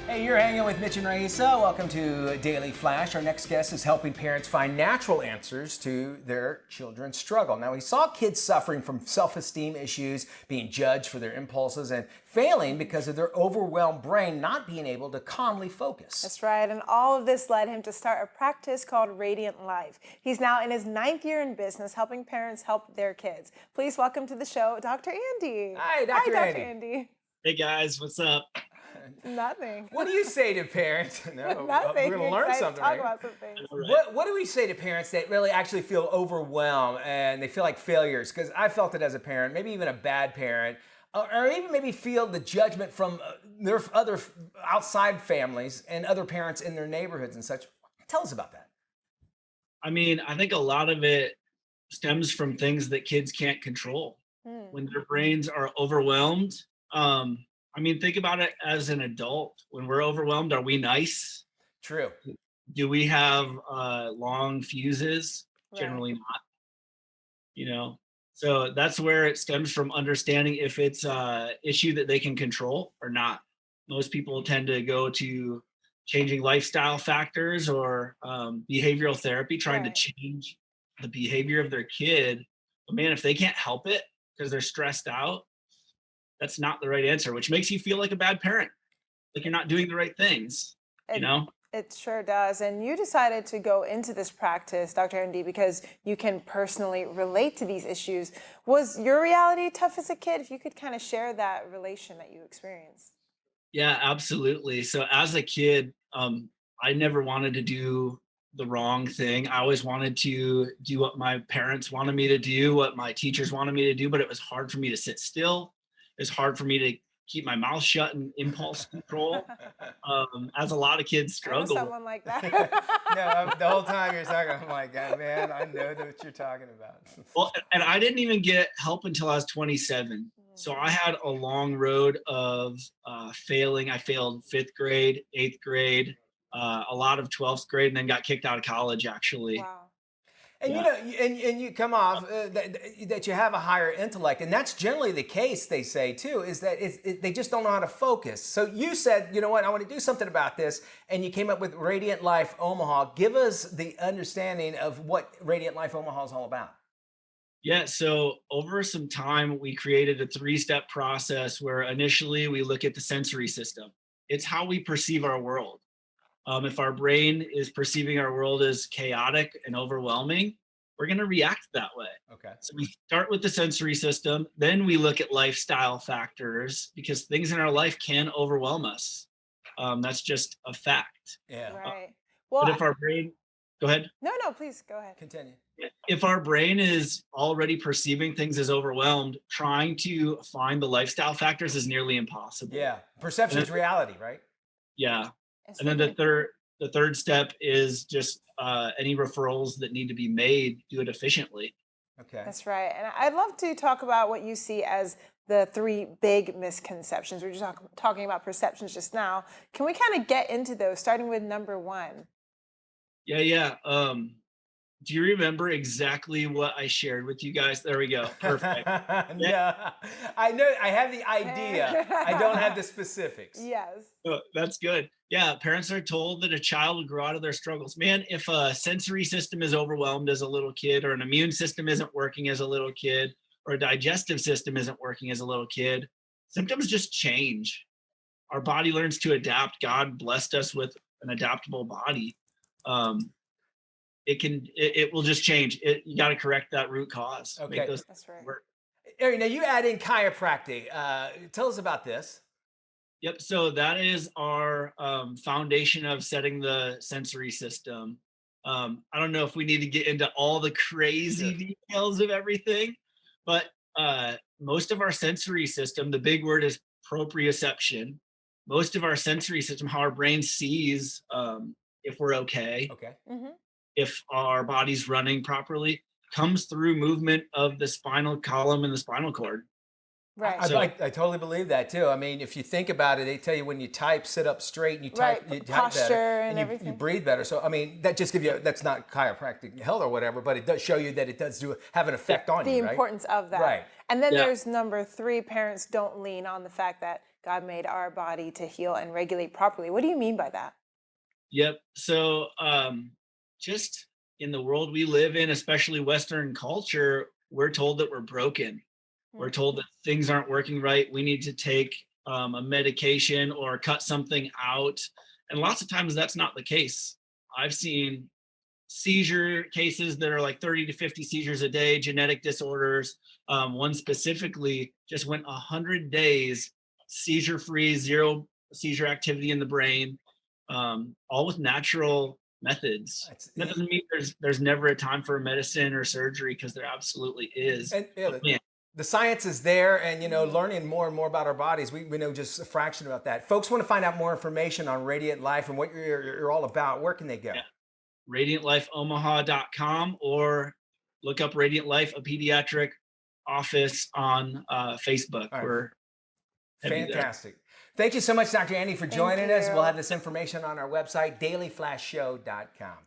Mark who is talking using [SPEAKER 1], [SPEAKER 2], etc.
[SPEAKER 1] Hey, you're hanging with Mitch and Riesa. Welcome to Daily Flash. Our next guest is helping parents find natural answers to their children's struggle. Now, we saw kids suffering from self-esteem issues, being judged for their impulses, and failing because of their overwhelmed brain not being able to calmly focus.
[SPEAKER 2] That's right, and all of this led him to start a practice called Radiant Life. He's now in his 9th year in business, helping parents help their kids. Please welcome to the show, Dr. Andy.
[SPEAKER 1] Hi, Dr.
[SPEAKER 2] Dr.
[SPEAKER 1] Andy.
[SPEAKER 2] Andy.
[SPEAKER 3] Hey guys, what's up?
[SPEAKER 2] Nothing.
[SPEAKER 1] What do you say to parents? No,
[SPEAKER 2] Nothing.
[SPEAKER 1] we're going to learn something.
[SPEAKER 2] Talk
[SPEAKER 1] Right?
[SPEAKER 2] about something.
[SPEAKER 1] What do we say to parents that really actually feel overwhelmed and they feel like failures? Because I felt it as a parent, maybe even a bad parent, or even maybe feel the judgment from their other outside families and other parents in their neighborhoods and such. Tell us about that.
[SPEAKER 3] I mean, I think a lot of it stems from things that kids can't control. When their brains are overwhelmed, I mean, think about it as an adult. When we're overwhelmed, are we nice?
[SPEAKER 1] True.
[SPEAKER 3] Do we have long fuses?
[SPEAKER 2] Right.
[SPEAKER 3] Generally not. You know, so that's where it stems from, understanding if it's a issue that they can control or not. Most people tend to go to changing lifestyle factors or behavioral therapy, trying to
[SPEAKER 2] Right.
[SPEAKER 3] change the behavior of their kid. But man, if they can't help it because they're stressed out, that's not the right answer, which makes you feel like a bad parent, like you're not doing the right things, you know?
[SPEAKER 2] It sure does. And you decided to go into this practice, Dr. Andy, because you can personally relate to these issues. Was your reality tough as a kid? If you could kind of share that relation that you experienced.
[SPEAKER 3] Yeah, absolutely. So as a kid, I never wanted to do the wrong thing. I always wanted to do what my parents wanted me to do, what my teachers wanted me to do, but it was hard for me to sit still. It's hard for me to keep my mouth shut and impulse control, as a lot of kids
[SPEAKER 2] I know
[SPEAKER 3] struggle.
[SPEAKER 2] someone like that.
[SPEAKER 1] No, the whole time you're talking, I'm like, man, I know what you're talking about.
[SPEAKER 3] Well, and I didn't even get help until I was 27. So I had a long road of failing. I failed 5th grade, 8th grade, a lot of 12th grade, and then got kicked out of college, actually.
[SPEAKER 2] Wow.
[SPEAKER 1] And
[SPEAKER 3] Yeah.
[SPEAKER 1] you know, and you come off that you have a higher intellect, and that's generally the case. They say too is that they just don't know how to focus. So you said, you know what, I want to do something about this, and you came up with Radiant Life Omaha. Give us the understanding of what Radiant Life Omaha is all about.
[SPEAKER 3] Yeah, so over some time, we created a 3-step process where initially we look at the sensory system. It's how we perceive our world. If our brain is perceiving our world as chaotic and overwhelming, we're going to react that way.
[SPEAKER 1] Okay.
[SPEAKER 3] So we start with the sensory system, then we look at lifestyle factors because things in our life can overwhelm us. That's just a fact.
[SPEAKER 1] Yeah.
[SPEAKER 2] Right.
[SPEAKER 3] But
[SPEAKER 2] Well,
[SPEAKER 3] if our brain, go ahead.
[SPEAKER 2] no, please go ahead.
[SPEAKER 1] Continue.
[SPEAKER 3] If our brain is already perceiving things as overwhelmed, trying to find the lifestyle factors is nearly impossible.
[SPEAKER 1] Yeah. Perception is reality, right?
[SPEAKER 3] Yeah.
[SPEAKER 2] And
[SPEAKER 3] And then the
[SPEAKER 2] speaking-
[SPEAKER 3] third step is just any referrals that need to be made, do it efficiently.
[SPEAKER 1] Okay.
[SPEAKER 2] That's right. And I'd love to talk about what you see as the 3 big misconceptions. We were just talking about perceptions just now. Can we kind of get into those, starting with number 1?
[SPEAKER 3] Yeah. Do you remember exactly what I shared with you guys? There we go. Perfect.
[SPEAKER 1] No, I know. I have the idea. I don't have the specifics.
[SPEAKER 2] Yes.
[SPEAKER 3] Oh, that's good. Yeah, parents are told that a child will grow out of their struggles. Man, if a sensory system is overwhelmed as a little kid, or an immune system isn't working as a little kid, or a digestive system isn't working as a little kid, symptoms just change. Our body learns to adapt. God blessed us with an adaptable body. It will just change. You got to correct that root cause.
[SPEAKER 1] Okay.
[SPEAKER 3] Make those
[SPEAKER 2] That's right.
[SPEAKER 3] work.
[SPEAKER 1] Now you add in chiropractic. Tell us about this.
[SPEAKER 3] Yep. So that is our foundation of setting the sensory system. I don't know if we need to get into all the crazy details of everything, but most of our sensory system, the big word is proprioception. Most of our sensory system, how our brain sees if we're okay,
[SPEAKER 1] Okay.
[SPEAKER 2] Mm-hmm.
[SPEAKER 3] if our body's running properly, comes through movement of the spinal column and the spinal cord.
[SPEAKER 2] Right.
[SPEAKER 1] I totally believe that too. I mean, if you think about it, they tell you when you type, sit up straight, and you type,
[SPEAKER 2] Right,
[SPEAKER 1] you type
[SPEAKER 2] posture
[SPEAKER 1] better,
[SPEAKER 2] and
[SPEAKER 1] you
[SPEAKER 2] everything.
[SPEAKER 1] breathe better. So, I mean, that just gives you, that's not chiropractic health or whatever, but it does show you that it does have an effect on
[SPEAKER 2] The
[SPEAKER 1] you, right?
[SPEAKER 2] importance of that.
[SPEAKER 1] Right.
[SPEAKER 2] And then
[SPEAKER 3] Yeah.
[SPEAKER 2] there's number 3, parents don't lean on the fact that, God made our body to heal and regulate properly. What do you mean by that?
[SPEAKER 3] Yep. So just in the world we live in, especially Western culture, we're told that we're broken. We're told that things aren't working right. We need to take a medication or cut something out. And lots of times that's not the case. I've seen seizure cases that are like 30 to 50 seizures a day, genetic disorders. One specifically just went 100 days seizure free, zero seizure activity in the brain, all with natural methods. That doesn't mean there's never a time for medicine or surgery, because there absolutely is.
[SPEAKER 1] And yeah,
[SPEAKER 3] But man,
[SPEAKER 1] the science is there, and learning more and more about our bodies, we know just a fraction about that. Folks want to find out more information on Radiant Life and what you're all about. Where can they go?
[SPEAKER 3] yeah, radiantlifeomaha.com, or look up Radiant Life, a pediatric office on Facebook.
[SPEAKER 1] All right.
[SPEAKER 3] We're heavy there.
[SPEAKER 1] Fantastic. Thank you so much, Dr. Andy, for joining us.
[SPEAKER 2] you.
[SPEAKER 1] We'll have this information on our website, dailyflashshow.com.